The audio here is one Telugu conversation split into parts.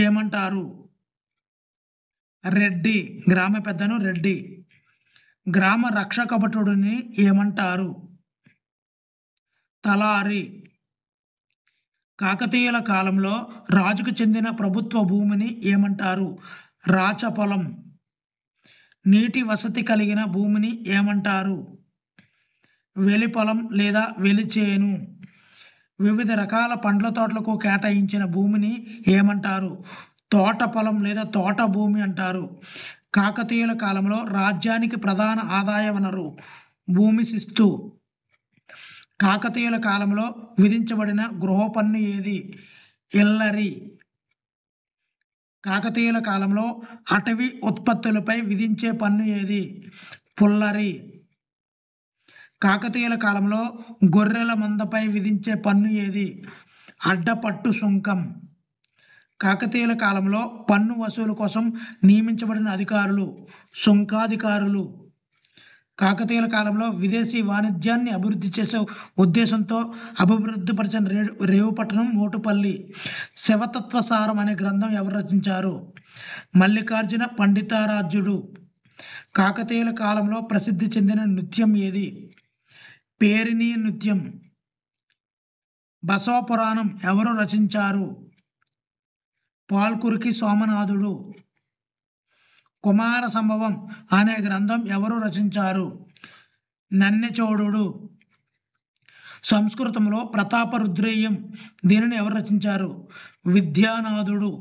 ఏమంటారు? రెడ్డి. గ్రామ పెద్దను రెడ్డి. గ్రామ రక్షక భటుడిని ఏమంటారు? తలారి. కాకతీయుల కాలంలో రాజుకు చెందిన ప్రభుత్వ భూమిని ఏమంటారు? రాచపొలం. నీటి వసతి కలిగిన భూమిని ఏమంటారు? వెలిపొలం లేదా వెలిచేను. వివిధ రకాల పండ్ల తోటలకు కేటాయించిన భూమిని ఏమంటారు? తోట పొలం లేదా తోట భూమి అంటారు. కాకతీయుల కాలంలో రాజ్యానికి ప్రధాన ఆదాయ వనరు భూమి శిస్తు. కాకతీయుల కాలంలో విధించబడిన గృహ పన్ను ఏది? ఇల్లరి. కాకతీయుల కాలంలో అటవీ ఉత్పత్తులపై విధించే పన్ను ఏది? పుల్లరి. కాకతీయుల కాలంలో గొర్రెల మందపై విధించే పన్ను ఏది? అడ్డపట్టు సుంకం. కాకతీయుల కాలంలో పన్ను వసూలు కోసం నియమించబడిన అధికారులు సుంకాధికారులు. కాకతీయుల కాలంలో విదేశీ వాణిజ్యాన్ని అభివృద్ధి చేసే ఉద్దేశంతో అభివృద్ధిపరిచిన రేవుపట్టణం మోటుపల్లి. శివతత్వసారం అనే గ్రంథం ఎవరు రచించారు? మల్లికార్జున పండితారాధ్యుడు. కాకతీయుల కాలంలో ప్రసిద్ధి చెందిన నృత్యం ఏది? పేరిణి నృత్యం. బసవ పురాణం ఎవరు రచించారు? పాల్కురికి సోమనాథుడు. కుమార సంభవం అనే గ్రంథం ఎవరు రచించారు? నన్నెచోడుడు. సంస్కృతంలో ప్రతాపరుద్రీయం దీనిని ఎవరు రచించారు? విద్యానాథుడు.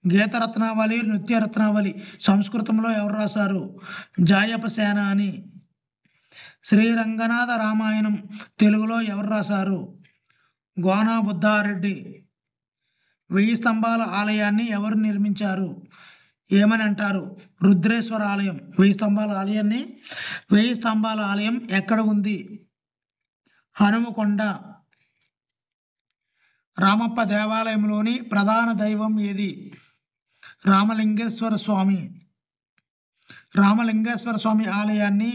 గీతరత్నావళి నృత్యరత్నావళి సంస్కృతంలో ఎవరు రాశారు? జాయపసేనాని. శ్రీరంగనాథ రామాయణం తెలుగులో ఎవరు రాశారు? గోనా బుద్ధారెడ్డి. 1000 స్తంభాల ఆలయాన్ని ఎవరు నిర్మించారు? ఏమని అంటారు? రుద్రేశ్వర ఆలయం. 1000 స్తంభాల ఆలయం ఎక్కడ ఉంది? హనుమకొండ. రామప్ప దేవాలయంలోని ప్రధాన దైవం ఏది? రామలింగేశ్వర స్వామి. రామలింగేశ్వర స్వామి ఆలయాన్ని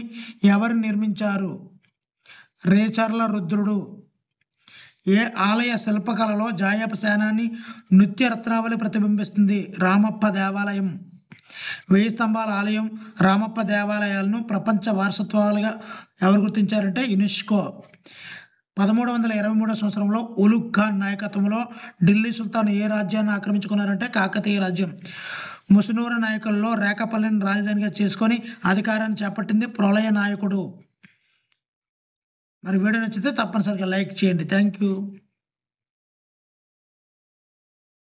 ఎవరు నిర్మించారు? రేచర్ల రుద్రుడు. ఏ ఆలయ శిల్పకళలో జాయపసేనాని నృత్యరత్నావళి ప్రతిబింబిస్తుంది? రామప్ప దేవాలయం. 1000 స్తంభాల ఆలయం, రామప్ప దేవాలయాలను ప్రపంచ వారసత్వాలుగా ఎవరు గుర్తించారంటే యునెస్కో. 1323 సంవత్సరంలో ఉలుగ్ ఖాన్ నాయకత్వంలో ఢిల్లీ సుల్తాన్ ఏ రాజ్యాన్ని ఆక్రమించుకున్నారంటే కాకతీయ రాజ్యం. ముసునూరు నాయకుల్లో రేకపల్లిని రాజధానిగా చేసుకొని అధికారాన్ని చేపట్టింది ప్రళయ నాయకుడు. మరి వీడియో నచ్చితే తప్పనిసరిగా లైక్ చేయండి. Thank you.